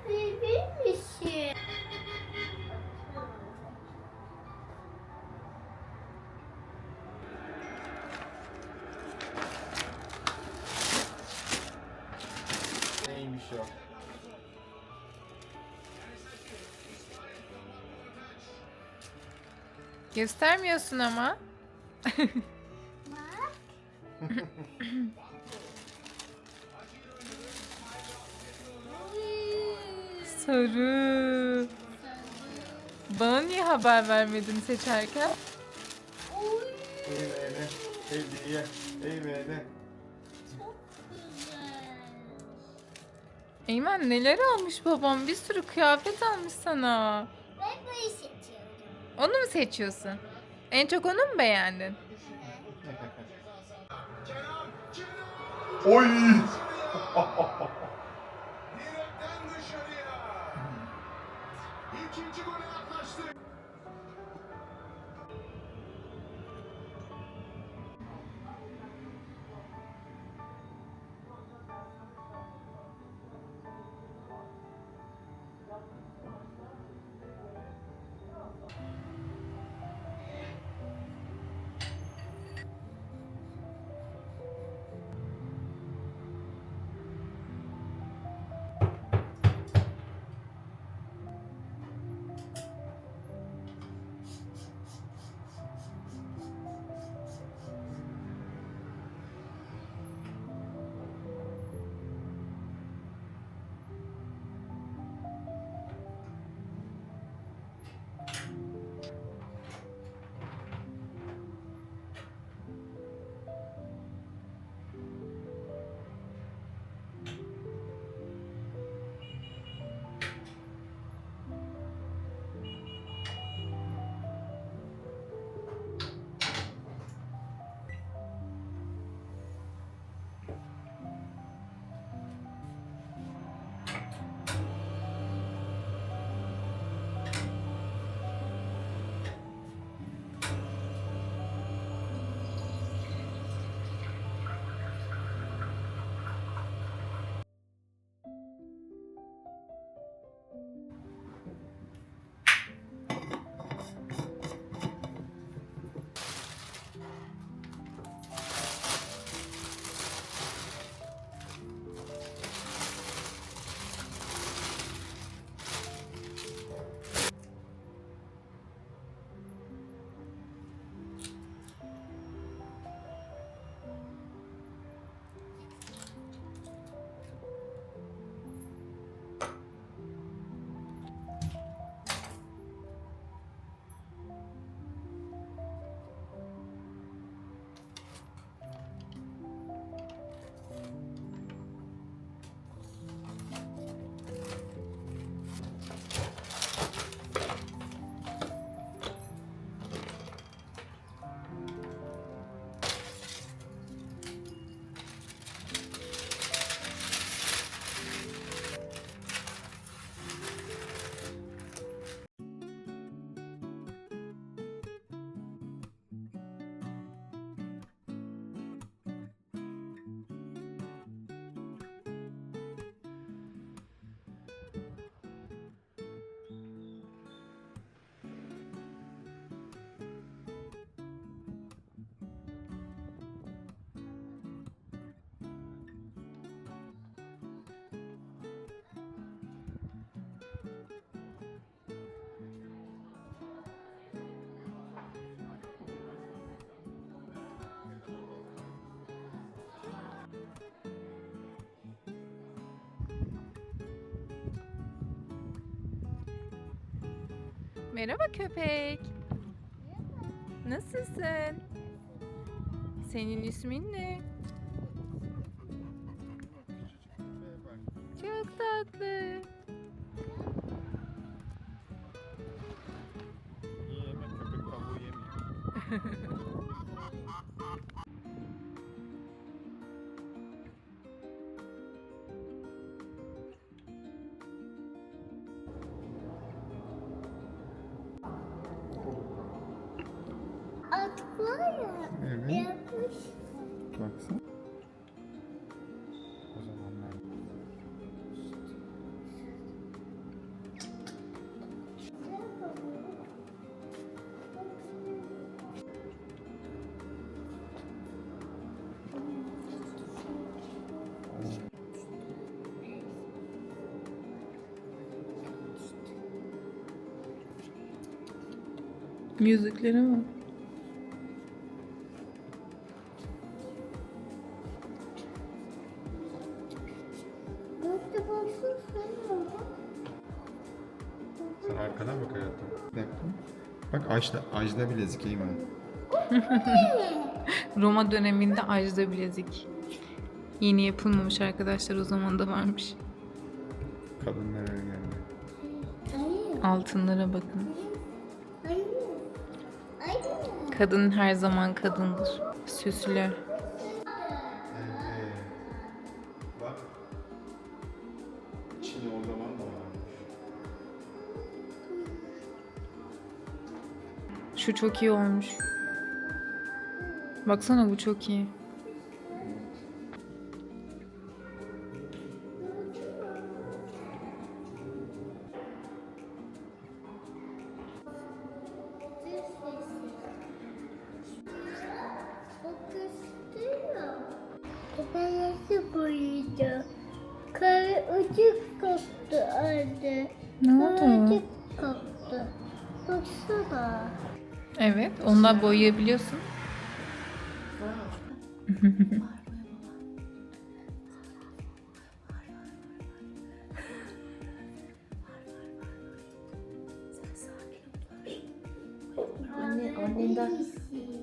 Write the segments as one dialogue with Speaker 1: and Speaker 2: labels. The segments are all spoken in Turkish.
Speaker 1: Bebeğim misin?
Speaker 2: Neymiş o?
Speaker 3: Göstermiyorsun ama.
Speaker 1: Bak.
Speaker 3: Sarı. Bana niye haber vermedin seçerken?
Speaker 1: Oy.
Speaker 2: Eğmene, hediye, eğmene.
Speaker 1: Çok güzel.
Speaker 3: Eymen neler almış babam? Bir sürü kıyafet almış sana.
Speaker 1: Ben bunu seçiyorum.
Speaker 3: Onu mu seçiyorsun? En çok onu mu beğendin?
Speaker 2: Oy!
Speaker 4: Direkten dışarıya. İkinci gole yaklaştı.
Speaker 3: Merhaba köpek. Nasılsın? Senin ismin ne? Çok tatlı.
Speaker 2: Yeme, köpek kabuğu yemiyor.
Speaker 1: At var ya.
Speaker 2: Evet.
Speaker 1: Yapmış.
Speaker 2: Baksana. O zaman ben...
Speaker 3: Müziklere bak.
Speaker 1: Gökte baksana sen bak.
Speaker 2: Sen arkana bak hayatım. Bir dakika. Bak Ajda bilezik Eymen.
Speaker 3: Roma döneminde Ajda bilezik. Yeni yapılmamış arkadaşlar, o zaman da varmış.
Speaker 2: Kadınlar öyle geldi.
Speaker 1: Hayır.
Speaker 3: Altınlara bakın.
Speaker 1: Hayır. Hayır.
Speaker 3: Kadın her zaman kadındır. Süslü.
Speaker 2: Evet. Bak. Çin'i o zaman da varmış.
Speaker 3: Şu çok iyi olmuş. Baksana, bu çok iyi.
Speaker 1: Ben nasıl boyayacağım? Kare ucuk koptu anne.
Speaker 3: Ne oldu?
Speaker 1: Ucuk koptu. Baksana.
Speaker 3: Evet, ondan boyayabiliyorsun.
Speaker 5: Annenden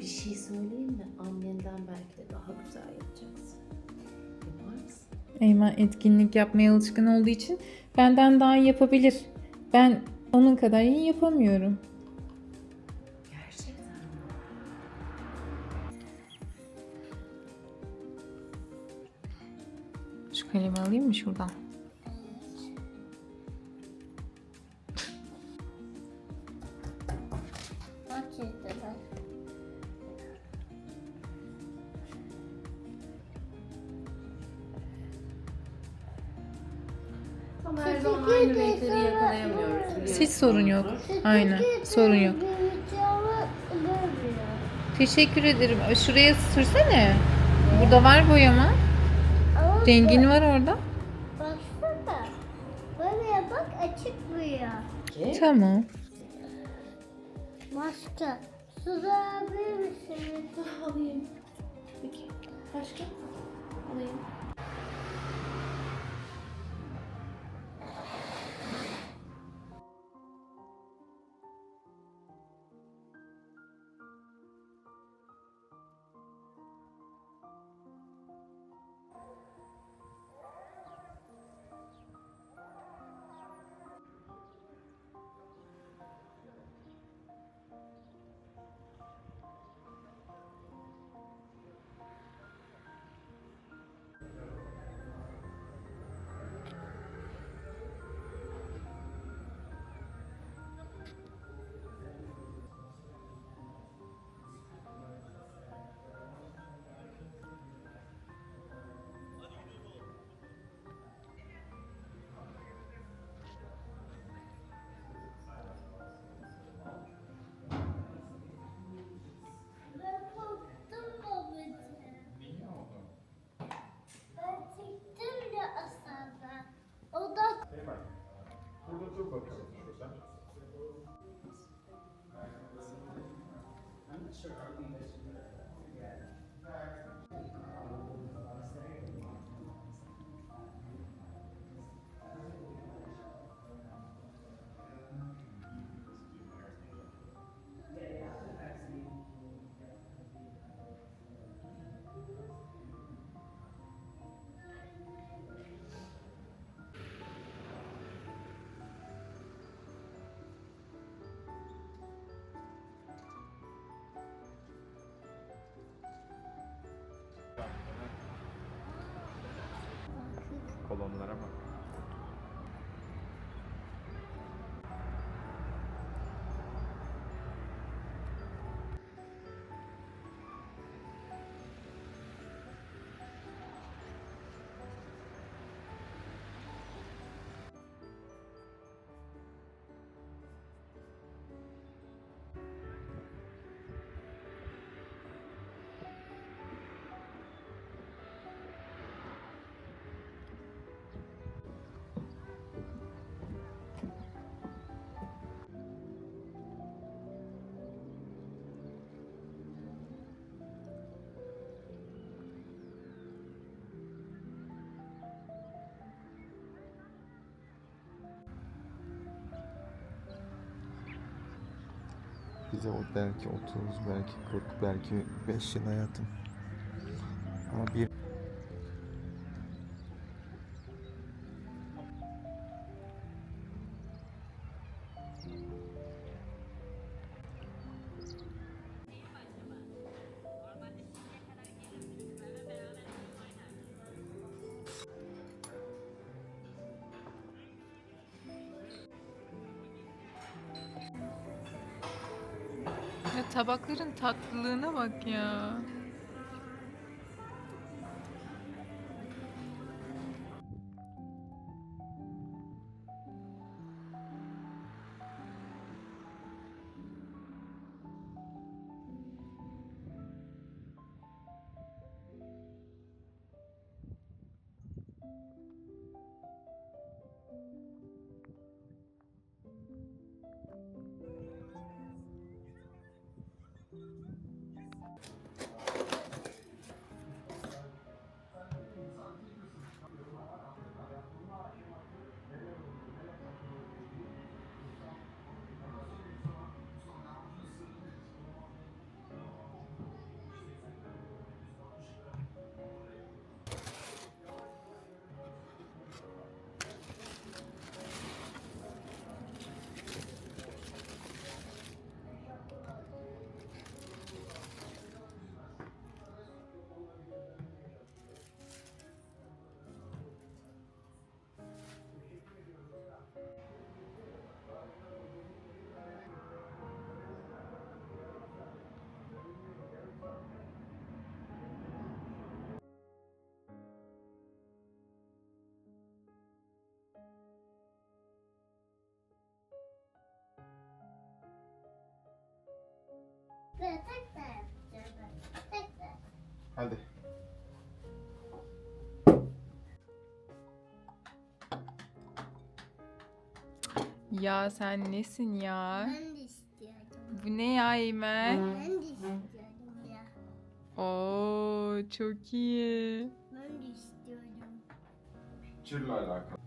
Speaker 5: bir şey söyleyeyim mi? Annenden belki de daha güzel yapacaksın. Yapar mısın?
Speaker 3: Eymen etkinlik yapmaya alışkın olduğu için benden daha iyi yapabilir. Ben onun kadar iyi yapamıyorum.
Speaker 5: Gerçekten mi?
Speaker 3: Şu kalemi alayım mı şuradan?
Speaker 1: Bak işte bak.
Speaker 5: Ama her zaman aynı renkleri yakalayamıyoruz biliyorsun.
Speaker 3: Hiç sorun yok. Aynen, sorun yok. Teşekkür ederim. Şuraya sürsene. Burada var boyama. Rengin var orada.
Speaker 1: Baksana. Böyle bak açık boya.
Speaker 5: Peki.
Speaker 3: Tamam.
Speaker 1: Başka. Suda bir misin?
Speaker 5: Alayım. Peki. Başka? Alayım.
Speaker 1: Ben korktum babacığım.
Speaker 2: Niye oldu?
Speaker 1: Ben çektim ya aslında. O da
Speaker 2: Eymen. Burada dur bakalım şurada. Kolonlara bak. Bize o belki 30, belki 40, belki 5 yıl hayatım. Ama bir
Speaker 3: Ya tabakların tatlılığına bak ya.
Speaker 1: Ve tekrar yapacağım. Tekrar.
Speaker 2: hadi.
Speaker 3: Ya sen nesin ya?
Speaker 1: Ben de istiyorum.
Speaker 3: Bu ne ya Eymen?
Speaker 1: Ben de istiyorum ya.
Speaker 3: Oo çok iyi.
Speaker 1: Ben de istiyorum.
Speaker 2: Türle alakalı.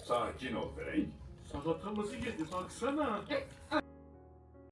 Speaker 4: Sakin ol bey. Salatamızı yedi baksana.